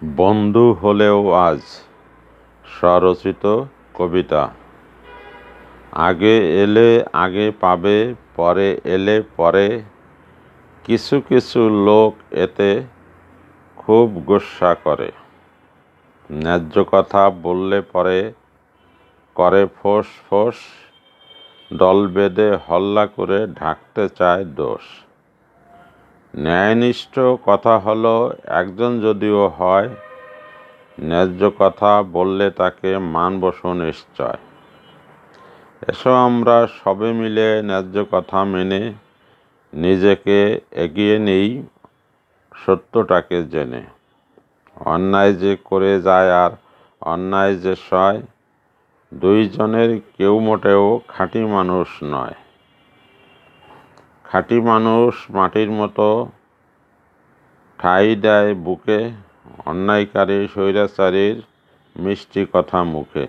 বন্ধু হলেও আজ স্বরচিত কবিতা। আগে এলে আগে পাবে, পরে এলে পরে। কিছু কিছু লোক এতে খুব গোস্সা করে। ন্যায্য কথা বললে পরে করে ফোঁস ফোঁস। দল বেঁধে হল্লা করে ঢাকতে চায় দোষ। ন্যায়নিষ্ঠ কথা হলো একজন যদিও হয়, ন্যায্য কথা বললে তাকে মানব সুনিশ্চয়। এসো আমরা সবে মিলে ন্যায্য কথা মেনে নিজেকে এগিয়ে নেই সত্যটাকে জেনে। অন্যায় যে করে যায় আর অন্যায় যে সয়, দুইজনের কেউ মোটেও খাঁটি মানুষ নয়। খাঁটি মানুষ মাটির মতো ঠাঁই দেয় বুকে, অন্যায়কারী স্বৈরাচারীর মিষ্টি কথা মুখে।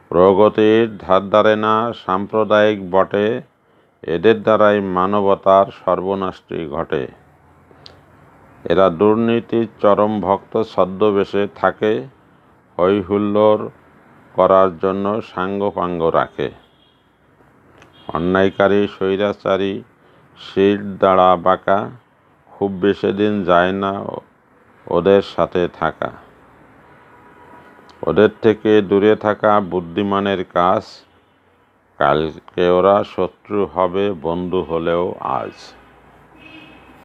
প্রগতির ধার ধারে না সাম্প্রদায়িক বটে, এদের দ্বারাই মানবতার সর্বনাশটি ঘটে। এরা দুর্নীতির চরম ভক্ত ছদ্মবেশে থাকে, হৈ হুল্লোড় করার জন্য সাঙ্গপাঙ্গ রাখে। অন্যায়কারী স্বৈরাচারী শির দাঁড়া বাঁকা, খুব বেশি দিন যায় না ওদের সাথে থাকা। ওদের থেকে দূরে থাকা বুদ্ধিমানের কাজ। কালকে ওরা শত্রু হবে, বন্ধু হলেও আজ।